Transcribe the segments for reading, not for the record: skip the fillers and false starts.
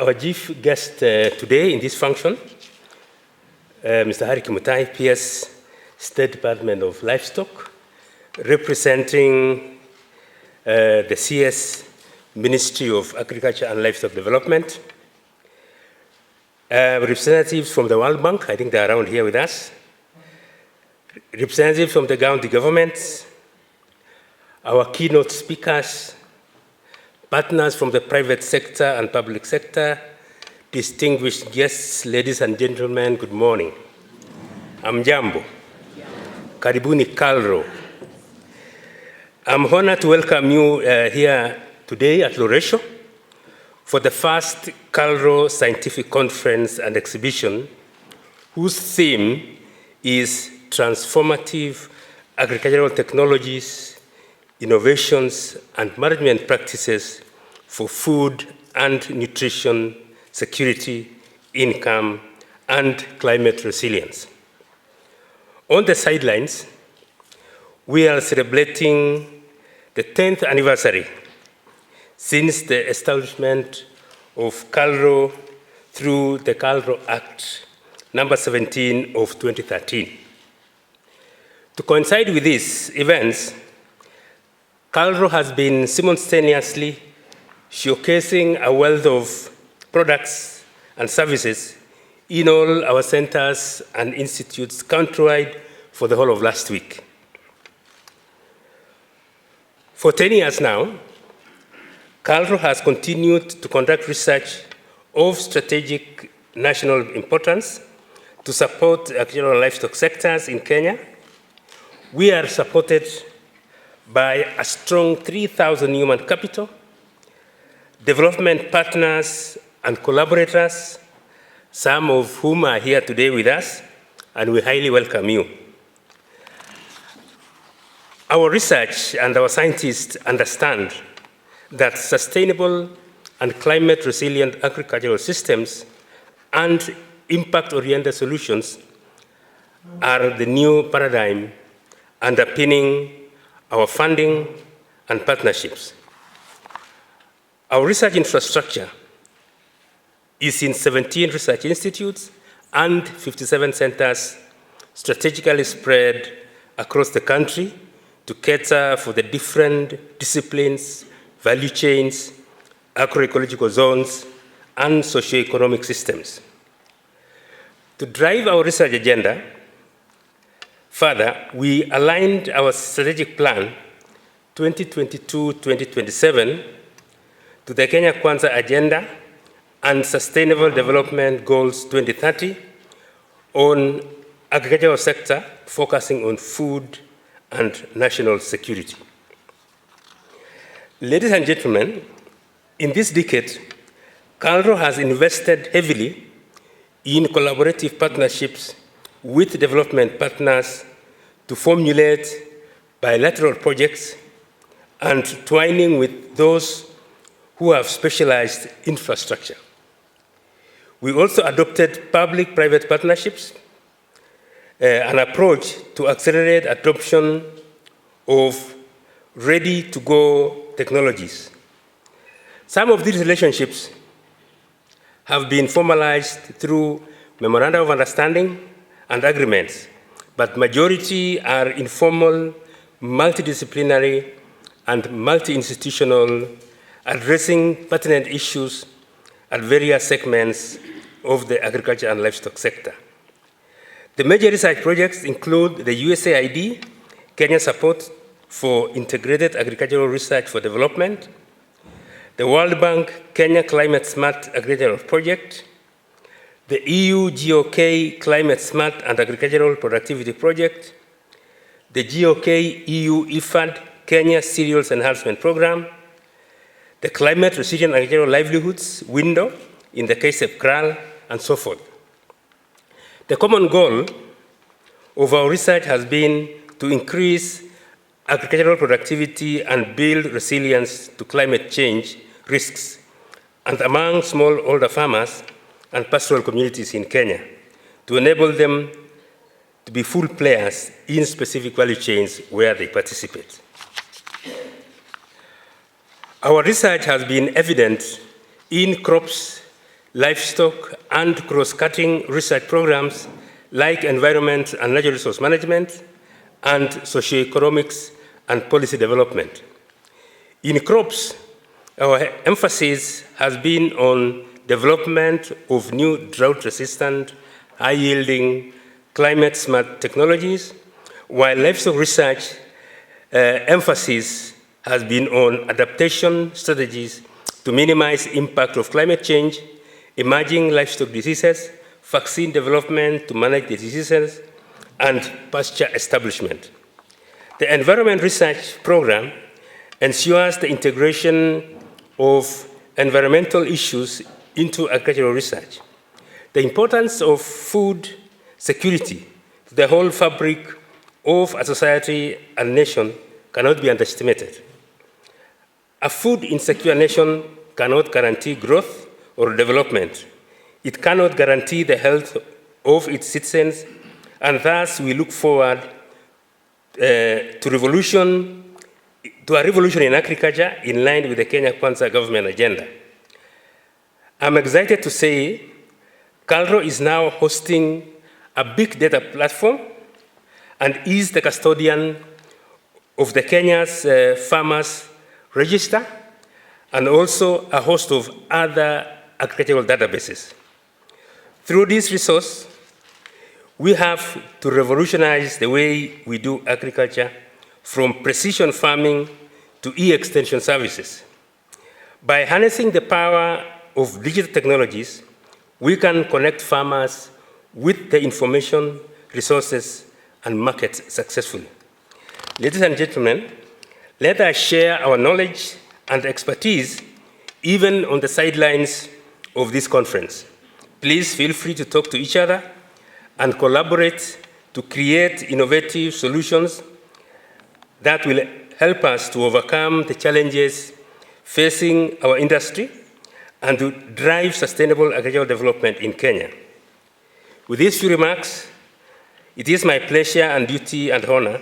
Our chief guest today in this function, Mr. Kimtai, PS, State Department of Livestock, representing the CS Ministry of Agriculture and Livestock Development, representatives from the World Bank, I think they're around here with us, representatives from the county governments, our keynote speakers, partners from the private sector and public sector, distinguished guests, ladies and gentlemen, good morning. I'm Jambo. Karibuni KALRO. I'm honored to welcome you here today at Loresho for the first KALRO Scientific Conference and Exhibition, whose theme is Transformative Agricultural Technologies, Innovations and Management Practices for Food and Nutrition Security, Income, and Climate Resilience. On the sidelines, we are celebrating the 10th anniversary since the establishment of KALRO through the KALRO Act number 17 of 2013. To coincide with these events, KALRO has been simultaneously showcasing a wealth of products and services in all our centers and institutes countrywide for the whole of last week. For 10 years now, KALRO has continued to conduct research of strategic national importance to support agricultural and livestock sectors in Kenya. We are supported by a strong 3,000 human capital, development partners and collaborators, some of whom are here today with us, and we highly welcome you. Our research and our scientists understand that sustainable and climate-resilient agricultural systems and impact-oriented solutions are the new paradigm underpinning our funding and partnerships. Our research infrastructure is in 17 research institutes and 57 centers strategically spread across the country to cater for the different disciplines, value chains, agroecological zones, and socioeconomic systems. To drive our research agenda further, we aligned our strategic plan 2022-2027 to the Kenya Kwanza Agenda and Sustainable Development Goals 2030 on agricultural sector, focusing on food and national security. Ladies and gentlemen, in this decade, KALRO has invested heavily in collaborative partnerships with development partners to formulate bilateral projects and twining with those who have specialized infrastructure. We also adopted public-private partnerships, an approach to accelerate adoption of ready-to-go technologies. Some of these relationships have been formalized through memoranda of understanding and agreements, but majority are informal, multidisciplinary, and multi-institutional, addressing pertinent issues at various segments of the agriculture and livestock sector. The major research projects include the USAID, Kenya Support for Integrated Agricultural Research for Development, the World Bank Kenya Climate Smart Agricultural Project, the EU GOK Climate Smart and Agricultural Productivity Project, the GOK EU IFAD Kenya Cereals Enhancement Program, the Climate Resilient Agricultural Livelihoods window in the case of KRAL, and so forth. The common goal of our research has been to increase agricultural productivity and build resilience to climate change risks, and among smallholder farmers and pastoral communities in Kenya, to enable them to be full players in specific value chains where they participate. Our research has been evident in crops livestock, and cross-cutting research programs like environment and natural resource management, and socioeconomics and policy development. In crops, our emphasis has been on development of new drought-resistant, high-yielding, climate-smart technologies, while livestock research emphasis has been on adaptation strategies to minimize impact of climate change, emerging livestock diseases, vaccine development to manage the diseases, and pasture establishment. The environment research program ensures the integration of environmental issues into agricultural research. The importance of food security to the whole fabric of a society and nation cannot be underestimated. A food insecure nation cannot guarantee growth or development. It cannot guarantee the health of its citizens, and thus we look forward to a revolution in agriculture in line with the Kenya Kwanza government agenda. I'm excited to say KALRO is now hosting a big data platform and is the custodian of the Kenya's Farmers Register and also a host of other agricultural databases. Through this resource, we have to revolutionize the way we do agriculture from precision farming to e-extension services. By harnessing the power of digital technologies, we can connect farmers with the information, resources, and markets successfully. Ladies and gentlemen, let us share our knowledge and expertise even on the sidelines of this conference. Please feel free to talk to each other and collaborate to create innovative solutions that will help us to overcome the challenges facing our industry and to drive sustainable agricultural development in Kenya. With these few remarks, it is my pleasure and duty and honor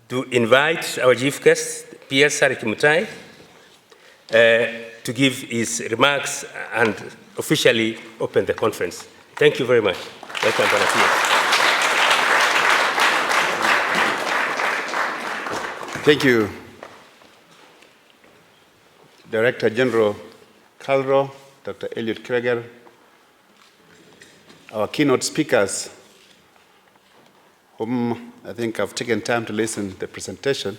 to invite our chief guest, PS Kimtai, to give his remarks and officially open the conference. Thank you very much. Welcome, Thank you, Director General KALRO, Dr. Eliud Kireger, our keynote speakers, whom I think I've taken time to listen to the presentation.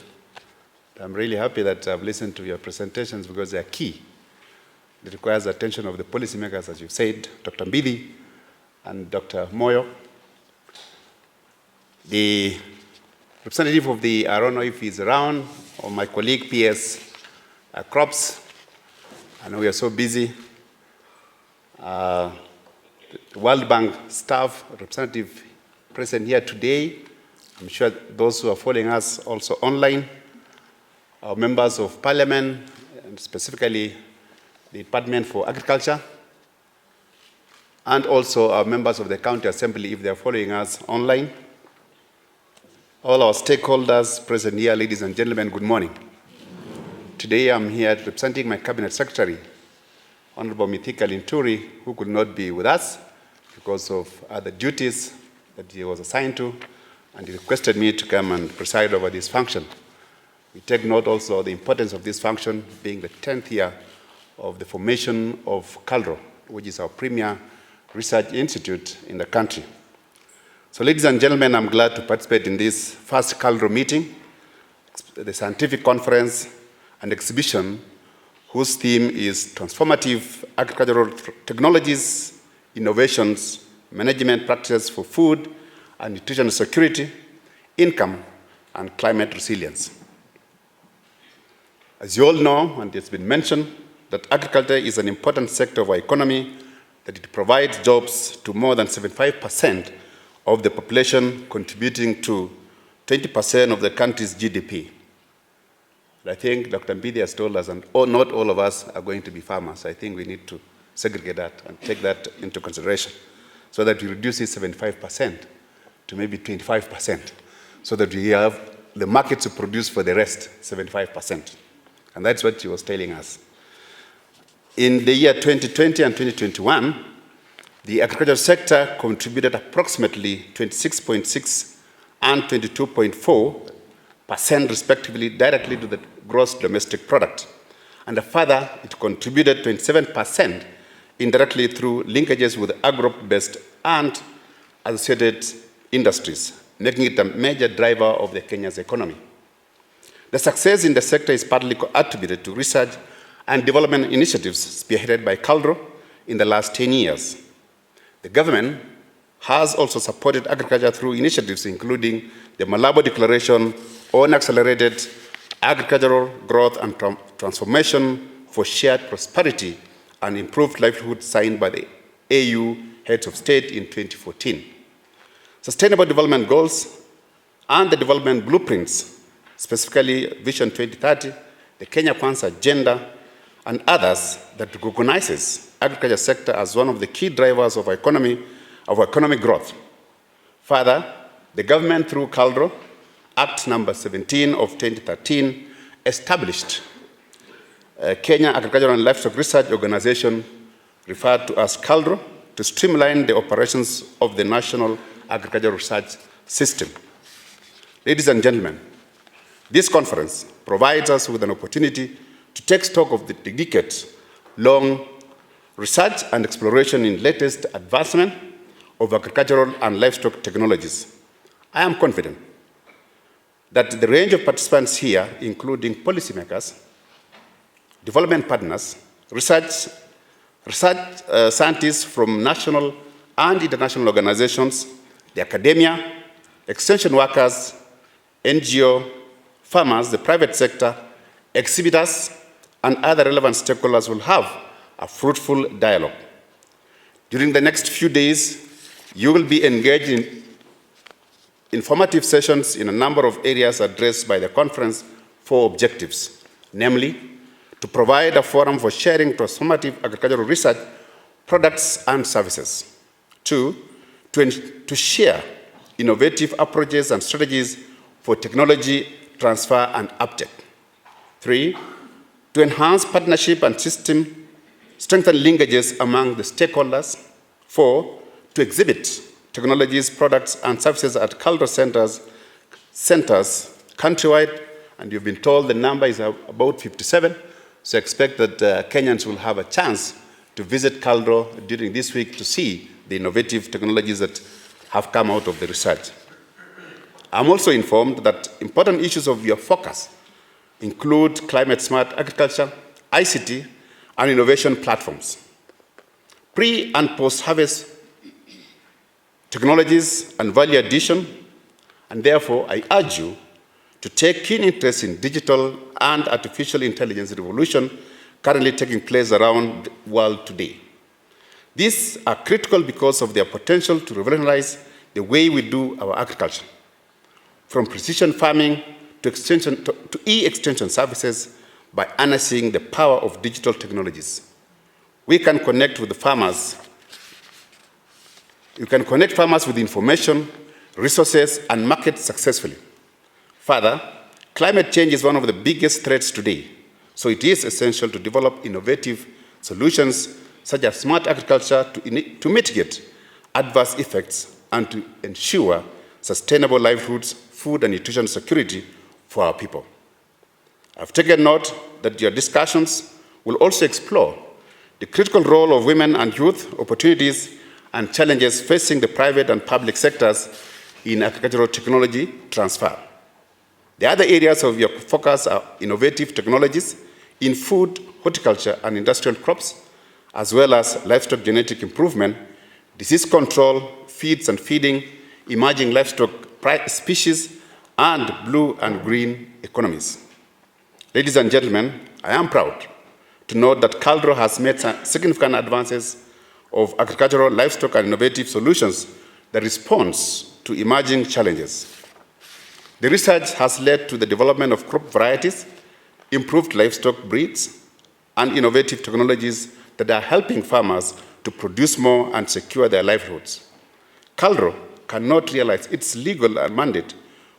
I'm really happy that I've listened to your presentations because they are key. It requires the attention of the policymakers, as you said, Dr. Mbidi and Dr. Moyo. The representative of the, I don't know if he's around, or my colleague PS Crops. I know we are so busy. The World Bank staff, representative present here today. I'm sure those who are following us also online, our members of parliament, and specifically the Department for Agriculture, and also our members of the County Assembly, if they are following us online. All our stakeholders present here, ladies and gentlemen, good morning. Today I'm here representing my Cabinet Secretary, Honorable Mithika Linturi, who could not be with us because of other duties that he was assigned to, and he requested me to come and preside over this function. We take note also of the importance of this function being the 10th year of the formation of KALRO, which is our premier research institute in the country. So ladies and gentlemen, I'm glad to participate in this first KALRO meeting, the scientific conference and exhibition whose theme is transformative agricultural technologies, innovations, management practices for food and nutrition security, income, and climate resilience. As you all know, and it's been mentioned, that agriculture is an important sector of our economy, that it provides jobs to more than 75% of the population, contributing to 20% of the country's GDP. I think Dr. Mbidi has told us, and not all of us are going to be farmers. I think we need to segregate that and take that into consideration so that we reduce it 75% to maybe 25%, so that we have the market to produce for the rest, 75%. And that's what he was telling us. In the year 2020 and 2021, the agricultural sector contributed approximately 26.6 and 22.4% respectively directly to the gross domestic product. And further, it contributed 27% indirectly through linkages with agro-based and associated industries, making it a major driver of the Kenya's economy. The success in the sector is partly attributed to research and development initiatives spearheaded by KALRO in the last 10 years. The government has also supported agriculture through initiatives including the Malabo Declaration on Accelerated Agricultural Growth and Transformation for Shared Prosperity and Improved Livelihood signed by the AU Heads of State in 2014. Sustainable Development Goals and the development blueprints, specifically Vision 2030, the Kenya Kwanza Agenda, and others that recognizes agriculture sector as one of the key drivers of economic growth. Further, the government through KALRO, Act number 17 of 2013, established Kenya Agricultural and Livestock Research Organization, referred to as KALRO, to streamline the operations of the National Agricultural Research System. Ladies and gentlemen, this conference provides us with an opportunity to take stock of the decade-long research and exploration in latest advancement of agricultural and livestock technologies. I am confident that the range of participants here, including policymakers, development partners, research scientists from national and international organizations, the academia, extension workers, NGO, farmers, the private sector, exhibitors, and other relevant stakeholders will have a fruitful dialogue. During the next few days, you will be engaged in informative sessions in a number of areas addressed by the conference for objectives, namely, to provide a forum for sharing transformative agricultural research, products, and services. 2, to share innovative approaches and strategies for technology transfer and uptake. 3, to enhance partnership and strengthen linkages among the stakeholders. 4, to exhibit technologies, products, and services at KALRO centers countrywide, and you've been told the number is about 57, so expect that Kenyans will have a chance to visit KALRO during this week to see the innovative technologies that have come out of the research. I'm also informed that important issues of your focus include climate-smart agriculture, ICT, and innovation platforms, pre- and post-harvest technologies and value addition, and therefore I urge you to take keen interest in digital and artificial intelligence revolution currently taking place around the world today. These are critical because of their potential to revolutionize the way we do our agriculture, from precision farming to e-extension services by harnessing the power of digital technologies. We can connect with the farmers. You can connect farmers with information, resources, and markets successfully. Further, climate change is one of the biggest threats today, so it is essential to develop innovative solutions such as smart agriculture to mitigate adverse effects and to ensure sustainable livelihoods, food and nutrition security for our people. I've taken note that your discussions will also explore the critical role of women and youth, opportunities and challenges facing the private and public sectors in agricultural technology transfer. The other areas of your focus are innovative technologies in food, horticulture, and industrial crops, as well as livestock genetic improvement, disease control, feeds and feeding, emerging livestock species, and blue and green economies. Ladies and gentlemen, I am proud to note that KALRO has made significant advances of agricultural, livestock, and innovative solutions that responds to emerging challenges. The research has led to the development of crop varieties, improved livestock breeds, and innovative technologies that are helping farmers to produce more and secure their livelihoods. KALRO cannot realize its legal mandate,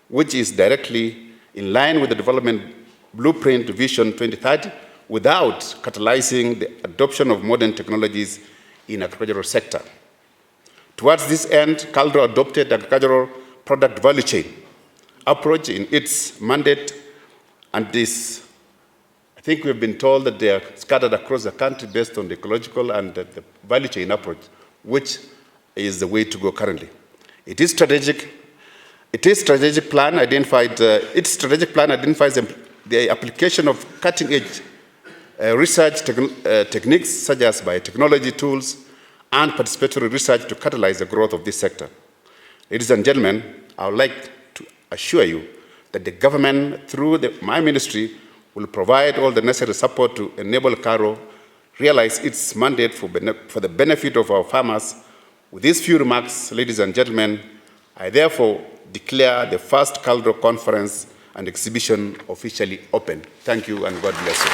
which is directly in line with the development blueprint Vision 2030, without catalyzing the adoption of modern technologies in the agricultural sector. Towards this end, KALRO adopted the agricultural product value chain approach in its mandate, and this, I think we've been told that they are scattered across the country based on the ecological and the value chain approach, which is the way to go currently. Its strategic plan identifies the application of cutting-edge research techniques such as biotechnology tools and participatory research to catalyze the growth of this sector. Ladies and gentlemen, I would like to assure you that the government, through my ministry, will provide all the necessary support to enable KALRO realize its mandate for the benefit of our farmers. With these few remarks, ladies and gentlemen, I therefore declare the first KALRO conference and exhibition officially open. Thank you and God bless you.